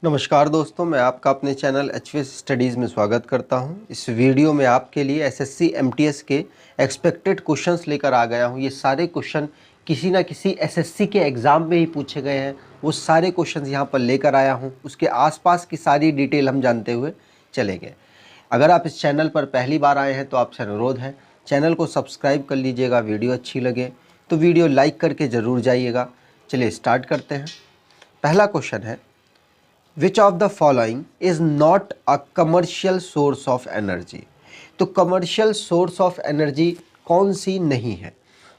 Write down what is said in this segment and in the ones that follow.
नमस्कार दोस्तों, मैं आपका अपने चैनल एचवीएस स्टडीज़ में स्वागत करता हूं। इस वीडियो में आपके लिए एसएससी एमटीएस के एक्सपेक्टेड क्वेश्चंस लेकर आ गया हूं। ये सारे क्वेश्चन किसी ना किसी एसएससी के एग्ज़ाम में ही पूछे गए हैं, वो सारे क्वेश्चंस यहां पर लेकर आया हूं। उसके आसपास की सारी डिटेल हम जानते हुए चलेंगे। अगर आप इस चैनल पर पहली बार आए हैं तो आपसे अनुरोध है, चैनल को सब्सक्राइब कर लीजिएगा। वीडियो अच्छी लगे तो वीडियो लाइक करके ज़रूर जाइएगा। चलिए स्टार्ट करते हैं। पहला क्वेश्चन है, Which of the following is not a commercial source of energy? तो commercial source of energy कौन सी नहीं है?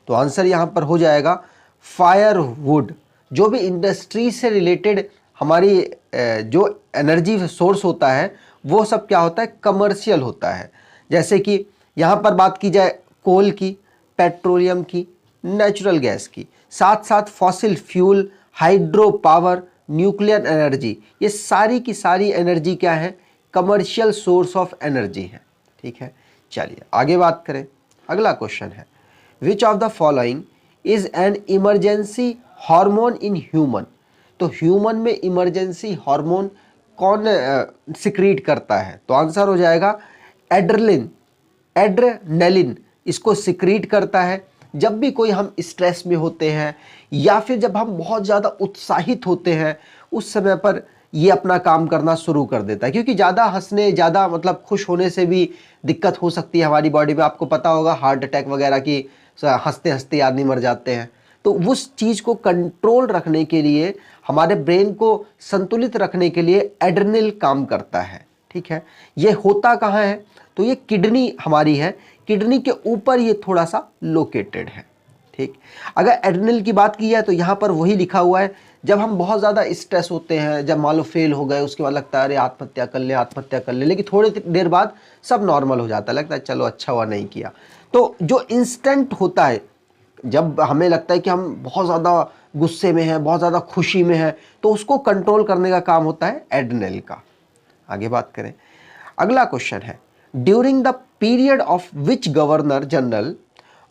तो आंसर यहाँ पर हो जाएगा फायरवुड। जो भी इंडस्ट्री से रिलेटेड हमारी जो एनर्जी सोर्स होता है वो सब क्या होता है, कमर्शियल होता है। जैसे कि यहाँ पर बात की जाए कोल की, पेट्रोलियम की, नेचुरल गैस की, साथ साथ fossil fuel, hydro power, nuclear energy, ये सारी की सारी एनर्जी क्या है, कमर्शियल सोर्स ऑफ एनर्जी है। ठीक है, चलिए आगे बात करें। अगला क्वेश्चन है, which of the following is an emergency hormone in human? तो ह्यूमन में इमरजेंसी हार्मोन कौन सिक्रीट करता है? तो आंसर हो जाएगा एड्रेलिन, एड्रेनलिन इसको सिक्रीट करता है जब भी कोई हम स्ट्रेस में होते हैं या फिर जब हम बहुत ज़्यादा उत्साहित होते हैं, उस समय पर ये अपना काम करना शुरू कर देता है। क्योंकि ज़्यादा हंसने, ज़्यादा मतलब खुश होने से भी दिक्कत हो सकती है हमारी बॉडी में। आपको पता होगा हार्ट अटैक वगैरह की, हंसते हंसते आदमी मर जाते हैं। तो उस चीज़ को कंट्रोल रखने के लिए, हमारे ब्रेन को संतुलित रखने के लिए एड्रेनल काम करता है। ठीक है, ये होता कहाँ है? तो ये किडनी हमारी है, किडनी के ऊपर ये थोड़ा सा लोकेटेड है। ठीक, अगर एड्रेनल की बात की जाए तो यहाँ पर वही लिखा हुआ है, जब हम बहुत ज़्यादा स्ट्रेस होते हैं, जब मान लो फेल हो गए, उसके बाद लगता है अरे आत्महत्या कर ले, आत्महत्या कर ले, लेकिन थोड़ी देर बाद सब नॉर्मल हो जाता है, लगता है चलो अच्छा हुआ नहीं किया। तो जो इंस्टेंट होता है, जब हमें लगता है कि हम बहुत ज़्यादा गुस्से में हैं, बहुत ज़्यादा खुशी में हैं, तो उसको कंट्रोल करने का काम होता है एड्रेनल का। आगे बात करें। अगला क्वेश्चन है, during the period of which governor general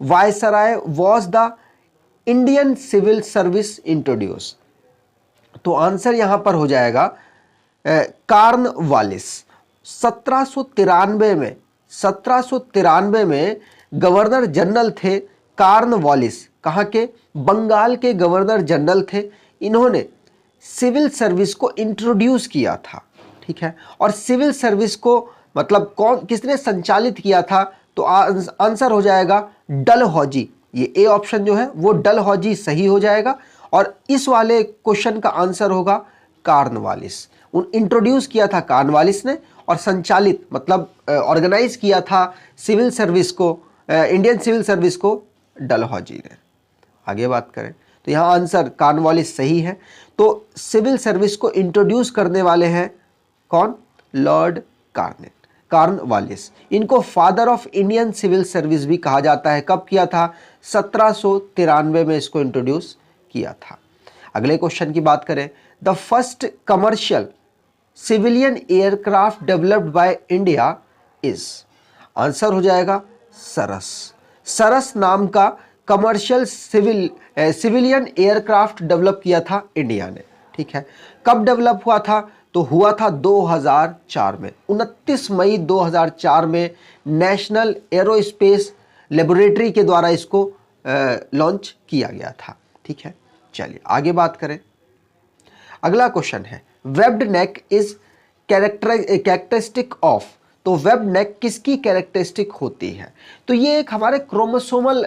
viceroy was the Indian civil service introduce? तो आंसर यहां पर हो जाएगा कॉर्नवालिस। 1793 में गवर्नर जनरल थे कॉर्नवालिस। कहां के? बंगाल के गवर्नर जनरल थे। इन्होंने सिविल सर्विस को इंट्रोड्यूस किया था। ठीक है, और सिविल सर्विस को मतलब किसने संचालित किया था? तो आंसर हो जाएगा डलहौजी। ये ए ऑप्शन जो है वो डलहौजी सही हो जाएगा, और इस वाले क्वेश्चन का आंसर होगा कॉर्नवालिस। इंट्रोड्यूस किया था कॉर्नवालिस ने, और संचालित मतलब ऑर्गेनाइज किया था सिविल सर्विस को, इंडियन सिविल सर्विस को डलहौजी ने। आगे बात करें तो यहाँ आंसर कॉर्नवालिस सही है। तो सिविल सर्विस को इंट्रोड्यूस करने वाले हैं कौन? Lord Cornwallis. इनको father of Indian civil service भी कहा जाता है। कब किया था? 1793 में इसको इंट्रोड्यूस किया था। अगले क्वेश्चन की बात करें, the first commercial civilian aircraft developed by India is? Answer हो जाएगा सरस। सरस नाम का कमर्शियल सिविलियन एयरक्राफ्ट डेवलप किया था इंडिया ने। ठीक है, कब डेवलप हुआ था? तो हुआ था 2004 में, 29 मई 2004 में नेशनल एरोस्पेस लेबोरेटरी के द्वारा इसको लॉन्च किया गया था। ठीक है, चलिए आगे बात करें। अगला क्वेश्चन है, webbed neck is characteristic of? तो वेब्ड नेक किसकी कैरेक्टरिस्टिक होती है? तो ये एक हमारे क्रोमोसोमल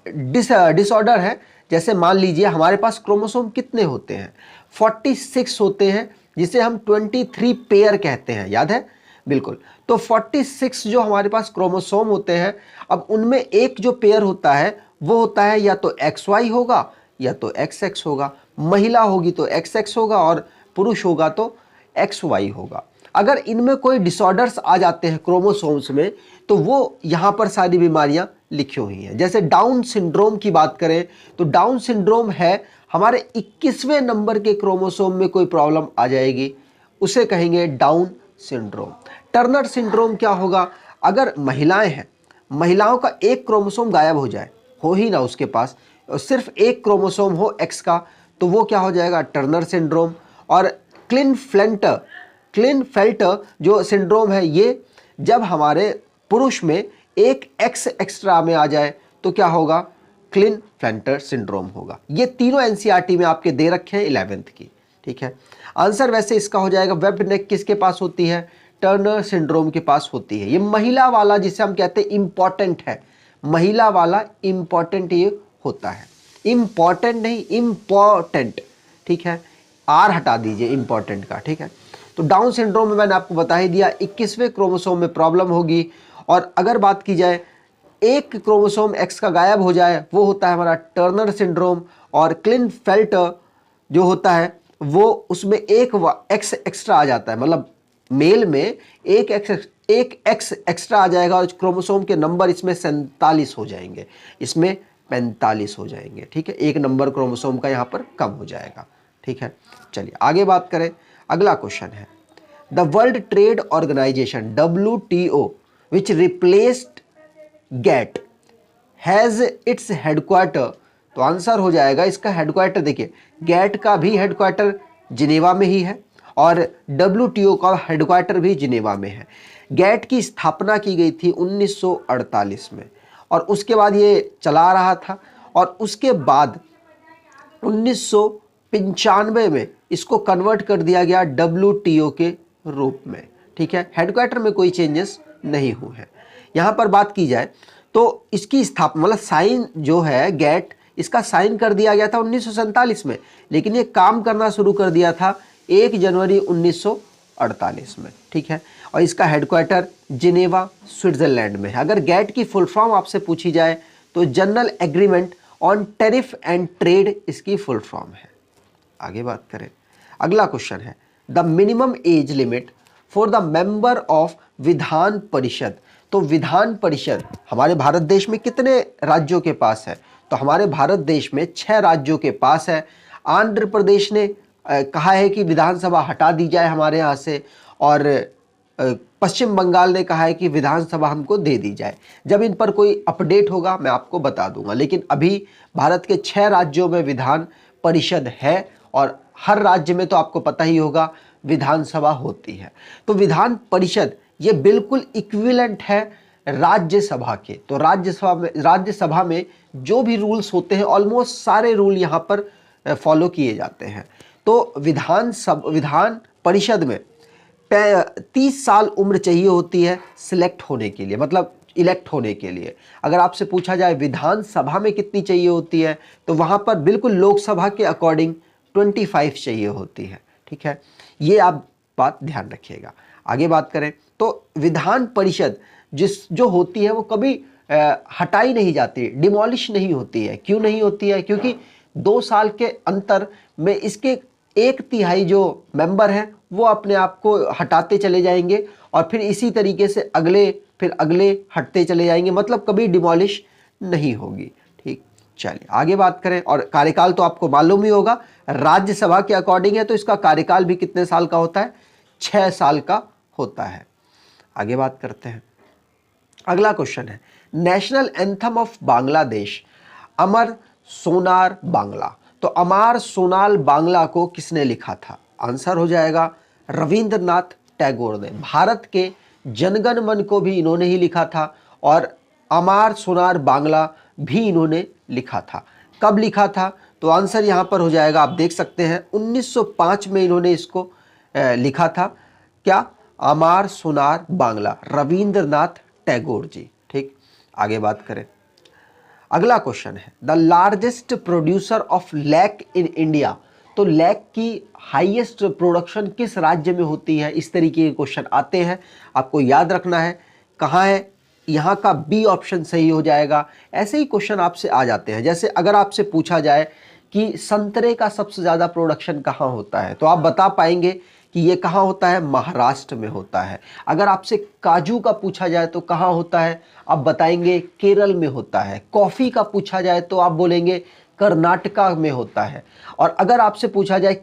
डिसऑर्डर है। जैसे मान लीजिए हमारे पास क्रोमोसोम कितने होते हैं? 46 होते हैं, जिसे हम 23 पेयर कहते हैं। याद है? बिल्कुल। तो 46 जो हमारे पास क्रोमोसोम होते हैं, अब उनमें एक जो पेयर होता है वो होता है या तो XY होगा या तो XX होगा। महिला होगी तो XX होगा और पुरुष होगा तो XY होगा। अगर इनमें कोई डिसऑर्डर्स आ जाते हैं क्रोमोसोम्स में, तो वो यहाँ पर सारी बीमारियां लिखी हुई हैं। जैसे डाउन सिंड्रोम की बात करें तो डाउन सिंड्रोम है हमारे 21वें नंबर के क्रोमोसोम में कोई प्रॉब्लम आ जाएगी, उसे कहेंगे डाउन सिंड्रोम। टर्नर सिंड्रोम क्या होगा? अगर महिलाएं हैं, महिलाओं का एक क्रोमोसोम गायब हो जाए, हो ही ना उसके पास, सिर्फ एक क्रोमोसोम हो X का, तो वो क्या हो जाएगा? Turner syndrome. और क्लिनफेल्टर जो सिंड्रोम है, ये जब हमारे पुरुष में एक एक्स एक्स्ट्रा में आ जाए तो क्या होगा, क्लिनफेल्टर सिंड्रोम होगा। ये तीनों एनसीईआरटी में आपके दे रखे हैं 11th की, ठीक है। आंसर वैसे इसका हो जाएगा वेब नेक किसके पास होती है, टर्नर सिंड्रोम के पास होती है। ये महिला वाला जिसे हम कहते हैं इंपॉर्टेंट है, महिला वाला इंपॉर्टेंट ये होता है, इंपॉर्टेंट नहीं इंपॉर्टेंट, ठीक है, आर हटा दीजिए इंपॉर्टेंट का, ठीक है। तो डाउन सिंड्रोम में मैंने आपको बता ही दिया 21वें क्रोमोसोम में प्रॉब्लम होगी, और अगर बात की जाए एक क्रोमोसोम एक्स का गायब हो जाए वो होता है हमारा टर्नर सिंड्रोम, और क्लिनफेल्टर जो होता है वो उसमें एक एक्स एक्स्ट्रा आ जाता है, मतलब मेल में एक एक्स एक्स्ट्रा आ जाएगा और क्रोमोसोम के नंबर इसमें 47 हो जाएंगे, इसमें 45 हो जाएंगे, ठीक है, एक नंबर क्रोमोसोम का यहाँ पर कम हो जाएगा, ठीक है। चलिए आगे बात करें, अगला क्वेश्चन है the world trade organisation WTO which replaced GATT has its headquarter, तो आंसर हो जाएगा इसका हेडक्वार्टर, देखिए गेट का भी हेडक्वार्टर जिनेवा में ही है और WTO का हेडक्वार्टर भी जिनेवा में है। गेट की स्थापना की गई थी 1948 में, और उसके बाद ये चला रहा था, और उसके बाद 1995 में इसको कन्वर्ट कर दिया गया WTO के रूप में, ठीक है। हेडक्वार्टर में कोई चेंजेस नहीं हुए हैं। यहाँ पर बात की जाए तो इसकी स्थापना मतलब साइन जो है गेट, इसका साइन कर दिया गया था 1947 में, लेकिन ये काम करना शुरू कर दिया था 1 जनवरी 1948 में, ठीक है। और इसका हेडक्वार्टर जिनेवा स्विट्जरलैंड में है। अगर गेट की फुल फॉर्म आपसे पूछी जाए तो general agreement on tariff and trade इसकी फुल फॉर्म है। आगे बात करें, अगला क्वेश्चन है the minimum age limit for the member of Vidhan Parishad, तो विधान परिषद हमारे भारत देश में कितने राज्यों के पास है, तो हमारे भारत देश में 6 राज्यों के पास है। आंध्र प्रदेश ने कहा है कि विधानसभा हटा दी जाए हमारे यहाँ से, और पश्चिम बंगाल ने कहा है कि विधानसभा हमको दे दी जाए। जब इन पर कोई अपडेट होगा मैं आपको बता दूंगा, लेकिन अभी भारत के 6 राज्यों में विधान परिषद है, और हर राज्य में तो आपको पता ही होगा विधानसभा होती है। तो विधान परिषद ये बिल्कुल इक्विवेलेंट है राज्यसभा के। तो राज्यसभा में जो भी रूल्स होते हैं ऑलमोस्ट सारे रूल यहाँ पर फॉलो किए जाते हैं। तो विधान परिषद में 30 साल उम्र चाहिए होती है सिलेक्ट होने के लिए, मतलब इलेक्ट होने के लिए। अगर आपसे पूछा जाए विधानसभा में कितनी चाहिए होती है, तो वहाँ पर बिल्कुल लोकसभा के अकॉर्डिंग 25 चाहिए होती है, ठीक है। ये आप बात ध्यान रखिएगा। आगे बात करें तो विधान परिषद जो होती है वो कभी हटाई नहीं जाती, डिमोलिश नहीं होती है। क्यों नहीं होती है? क्योंकि 2 साल के अंतर में इसके 1/3 जो मेंबर हैं वो अपने आप को हटाते चले जाएंगे, और फिर इसी तरीके से फिर अगले हटते चले जाएंगे, मतलब कभी डिमोलिश नहीं होगी, ठीक। चलिए आगे बात करें, और कार्यकाल तो आपको मालूम ही होगा, राज्यसभा के अकॉर्डिंग है तो इसका कार्यकाल भी कितने साल का होता है? 6 साल का होता है। आगे बात करते हैं, अगला क्वेश्चन है नेशनल एंथम ऑफ बांग्लादेश अमर सोनार बांग्ला, तो अमर सोनार बांग्ला को किसने लिखा था? आंसर हो जाएगा रविंद्रनाथ टैगोर ने। भारत के जनगण मन को भी इन्होंने ही लिखा था, और अमर सोनार बांग्ला भी इन्होंने लिखा था। कब लिखा था? तो आंसर यहाँ पर हो जाएगा, आप देख सकते हैं 1905 में इन्होंने इसको लिखा था। क्या? अमर सोनार बांग्ला, रविंद्रनाथ टैगोर जी, ठीक। आगे बात करें, अगला क्वेश्चन है the largest producer of lac in India, तो लैक की हाईएस्ट प्रोडक्शन किस राज्य में होती है? इस तरीके के क्वेश्चन आते हैं, आपको याद रखना है कहाँ है। यहाँ का बी ऑप्शन सही हो जाएगा। ऐसे ही क्वेश्चन आपसे आ जाते हैं, जैसे अगर आपसे पूछा जाए कि संतरे का सबसे ज़्यादा प्रोडक्शन कहाँ होता है, तो आप बता पाएंगे कि ये कहाँ होता है? महाराष्ट्र में होता है। अगर आपसे काजू का पूछा जाए तो कहाँ होता है? आप बताएंगे केरल में होता है। कॉफ़ी का पूछा जाए तो आप बोलेंगे कर्नाटका में होता है। और अगर आपसे पूछा जाए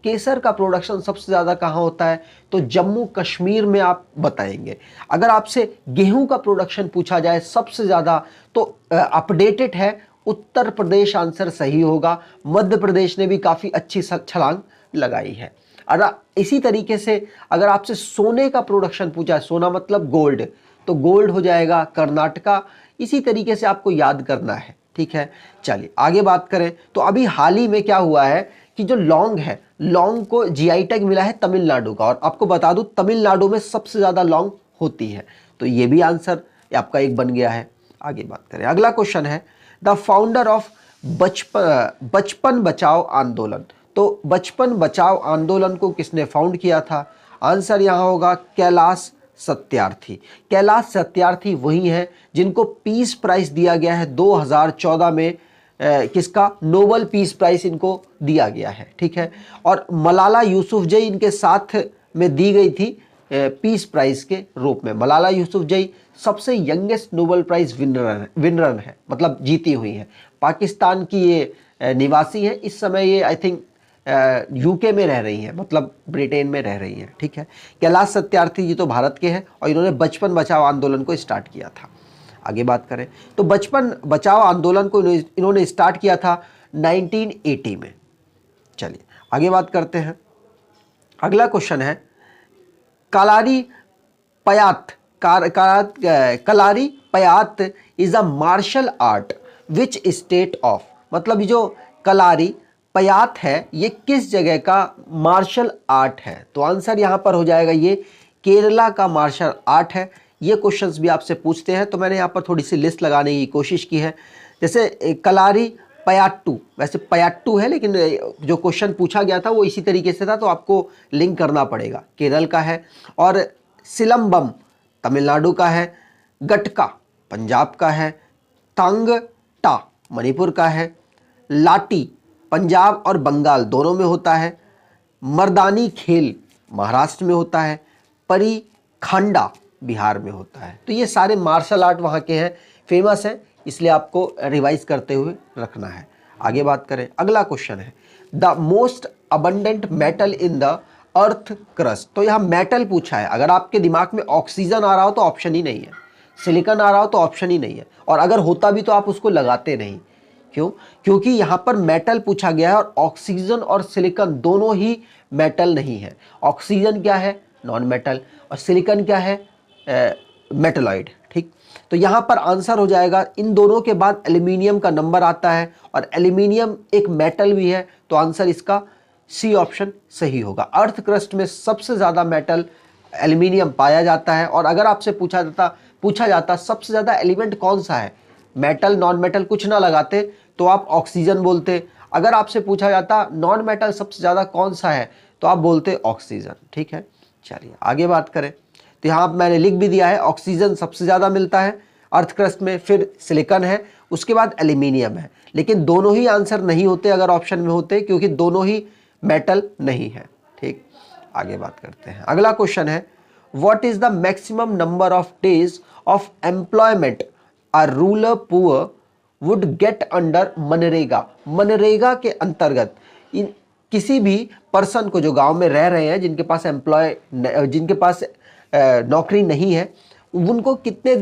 केसर का प्रोडक्शन सबसे ज़्यादा कहाँ होता है, तो जम्मू कश्मीर में आप बताएंगे। अगर आपसे गेहूं का प्रोडक्शन पूछा जाए सबसे ज़्यादा, तो अपडेटेड है उत्तर प्रदेश आंसर सही होगा। मध्य प्रदेश ने भी काफ़ी अच्छी छलांग लगाई है। और इसी तरीके से अगर आपसे सोने का प्रोडक्शन पूछा है, सोना मतलब गोल्ड, तो गोल्ड हो जाएगा कर्नाटका। इसी तरीके से आपको याद करना है, ठीक है। चलिए आगे बात करें तो अभी हाल ही में क्या हुआ है कि जो लौंग है, लौंग को जीआई टैग मिला है तमिलनाडु का, और आपको बता दूं तमिलनाडु में सबसे ज़्यादा लौंग होती है, तो ये भी आंसर आपका एक बन गया है। आगे बात करें, अगला क्वेश्चन है द फाउंडर ऑफ बचपन बचाओ आंदोलन। तो बचपन बचाओ आंदोलन को किसने फाउंड किया था? आंसर यहाँ होगा कैलाश सत्यार्थी। कैलाश सत्यार्थी वही हैं जिनको पीस प्राइज दिया गया है 2014 में, किसका? नोबेल पीस प्राइज इनको दिया गया है, ठीक है। और मलाला यूसुफजई इनके साथ में दी गई थी पीस प्राइज के रूप में। मलाला यूसुफजई सबसे यंगेस्ट नोबेल प्राइज विनर है, मतलब जीती हुई है। पाकिस्तान की ये निवासी है, इस समय ये आई थिंक यूके में रह रही हैं, मतलब ब्रिटेन में रह रही हैं, ठीक है। कैलाश सत्यार्थी जी तो भारत के हैं और इन्होंने बचपन बचाओ आंदोलन को स्टार्ट किया था। आगे बात करें तो बचपन बचाओ आंदोलन को इन्होंने स्टार्ट किया था 1980 में। चलिए आगे बात करते हैं, अगला क्वेश्चन है Kalaripayattu Kalaripayattu is a martial art which state of. मतलब जो कलारी पयात है ये किस जगह का मार्शल आर्ट है? तो आंसर यहाँ पर हो जाएगा ये केरला का मार्शल आर्ट है। ये क्वेश्चंस भी आपसे पूछते हैं, तो मैंने यहाँ पर थोड़ी सी लिस्ट लगाने की कोशिश की है। जैसे कलारी पयाट्टू, वैसे पयाट्टू है लेकिन जो क्वेश्चन पूछा गया था वो इसी तरीके से था, तो आपको लिंक करना पड़ेगा। केरल का है, और सिलम्बम तमिलनाडु का है, गटका पंजाब का है, तांगटा मणिपुर का है, लाटी पंजाब और बंगाल दोनों में होता है, मर्दानी खेल महाराष्ट्र में होता है, परी खांडा बिहार में होता है। तो ये सारे मार्शल आर्ट वहाँ के हैं, फेमस हैं, इसलिए आपको रिवाइज करते हुए रखना है। आगे बात करें, अगला क्वेश्चन है the most abundant metal in the earth crust. तो यहाँ मेटल पूछा है। अगर आपके दिमाग में ऑक्सीजन आ रहा हो तो ऑप्शन ही नहीं है, सिलिकॉन आ रहा हो तो ऑप्शन ही नहीं है, और अगर होता भी तो आप उसको लगाते नहीं। क्यों? क्योंकि यहाँ पर मेटल पूछा गया है और ऑक्सीजन और सिलिकॉन दोनों ही मेटल नहीं है। ऑक्सीजन क्या है? नॉन मेटल, और सिलिकॉन क्या है? मेटलॉइड, ठीक। तो यहाँ पर आंसर हो जाएगा, इन दोनों के बाद एल्यूमिनियम का नंबर आता है, और एल्यूमिनियम एक मेटल भी है, तो आंसर इसका सी ऑप्शन सही होगा। अर्थ क्रस्ट में सबसे ज़्यादा मेटल एल्यूमिनियम पाया जाता है। और अगर आपसे पूछा जाता सबसे ज़्यादा एलिमेंट कौन सा है, मेटल नॉन मेटल कुछ ना लगाते तो आप ऑक्सीजन बोलते। अगर आपसे पूछा जाता नॉन मेटल सबसे ज़्यादा कौन सा है तो आप बोलते ऑक्सीजन, ठीक है। चलिए आगे बात करें तो यहाँ मैंने लिख भी दिया है, ऑक्सीजन सबसे ज़्यादा मिलता है अर्थ क्रस्ट में, फिर सिलिकॉन है, उसके बाद एल्यूमिनियम है। लेकिन दोनों ही आंसर नहीं होते अगर ऑप्शन में होते, क्योंकि दोनों ही मेटल नहीं है, ठीक। आगे बात करते हैं, अगला क्वेश्चन है what is the maximum number of days of employment a rural poor would get under MNREGA. MNREGA के अंतर्गत किसी भी पर्सन को जो गांव में रह रहे हैं, जिनके पास नौकरी नहीं है, उनको कितने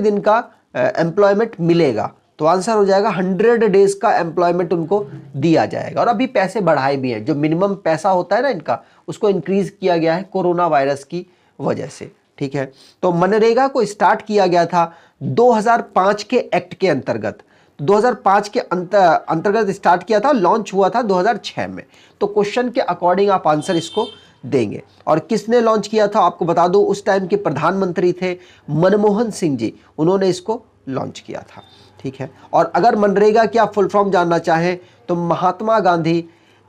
दिन का एम्प्लॉयमेंट मिलेगा? तो आंसर हो जाएगा 100 डेज का एम्प्लॉयमेंट उनको दिया जाएगा। और अभी पैसे बढ़ाए भी हैं, जो मिनिमम पैसा होता है ना इनका, उसको इंक्रीज किया गया है कोरोना वायरस की वजह से, ठीक है। तो मनरेगा को स्टार्ट किया गया था 2005 के एक्ट के अंतर्गत, 2005 के अंतर्गत स्टार्ट किया था, लॉन्च हुआ था 2006 में। तो क्वेश्चन के अकॉर्डिंग आप आंसर इसको देंगे। और किसने लॉन्च किया था आपको बता दो, उस टाइम के प्रधानमंत्री थे मनमोहन सिंह जी, उन्होंने इसको लॉन्च किया था, ठीक है। और अगर मनरेगा क्या फुल फॉर्म जानना चाहें तो Mahatma Gandhi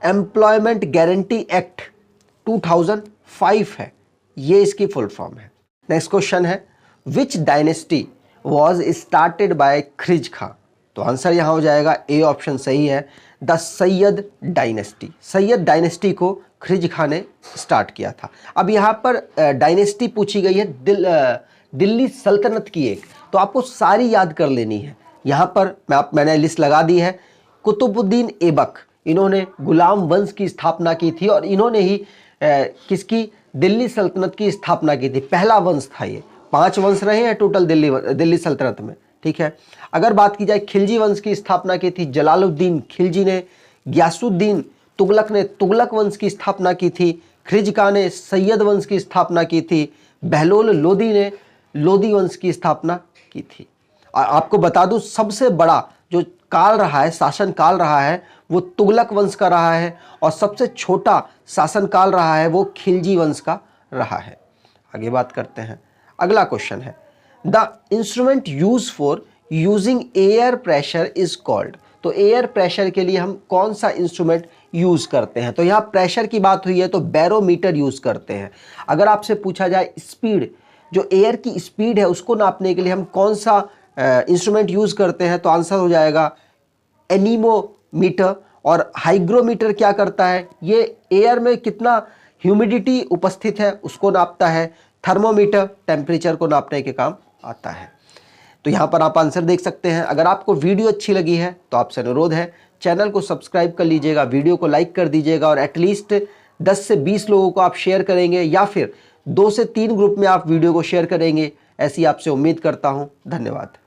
employment guarantee act 2005 है, ये इसकी फुल फॉर्म है। नेक्स्ट क्वेश्चन है which dynasty was started by Khilji Khan. तो आंसर यहां हो जाएगा ए ऑप्शन सही है, the Sayyid dynasty. Sayyid dynasty को खिल्जी खां ने स्टार्ट किया था। अब यहाँ पर डायनेस्टी पूछी गई है दिल्ली सल्तनत की एक, तो आपको सारी याद कर लेनी है। यहाँ पर मैंने लिस्ट लगा दी है। कुतुबुद्दीन ऐबक, इन्होंने गुलाम वंश की स्थापना की थी, और इन्होंने ही किसकी? दिल्ली सल्तनत की स्थापना की थी। पहला वंश था ये, 5 वंश रहे हैं टोटल दिल्ली सल्तनत में, ठीक है। अगर बात की जाए खिलजी वंश की स्थापना की थी जलालुद्दीन खिलजी ने, ग्यासुद्दीन तुगलक ने तुगलक वंश की स्थापना की थी, खिज़्र ने सैयद वंश की स्थापना की थी, बहलोल लोदी ने लोदी वंश की स्थापना की थी। और आपको बता दूं सबसे बड़ा जो काल रहा है, शासन काल रहा है, वो तुगलक वंश का रहा है और सबसे छोटा शासन काल रहा है वो खिलजी वंश का रहा है। आगे बात करते हैं। अगला क्वेश्चन है the instrument use for using air pressure is called. तो एयर प्रेशर के लिए हम कौन सा इंस्ट्रूमेंट यूज करते हैं? तो यहाँ प्रेशर की बात हुई है तो बैरोमीटर यूज करते हैं। अगर आपसे पूछा जाए स्पीड, जो एयर की स्पीड है उसको नापने के लिए हम कौन सा इंस्ट्रूमेंट यूज करते हैं, तो आंसर हो जाएगा एनीमोमीटर। और हाइग्रोमीटर क्या करता है, ये एयर में कितना ह्यूमिडिटी उपस्थित है उसको नापता है। थर्मोमीटर टेम्परेचर को नापने के काम आता है। तो यहाँ पर आप आंसर देख सकते हैं। अगर आपको वीडियो अच्छी लगी है तो आपसे अनुरोध है चैनल को सब्सक्राइब कर लीजिएगा, वीडियो को लाइक कर दीजिएगा और एटलीस्ट 10 से 20 लोगों को आप शेयर करेंगे या फिर 2 से 3 ग्रुप में आप वीडियो को शेयर करेंगे, ऐसी आपसे उम्मीद करता हूँ। धन्यवाद।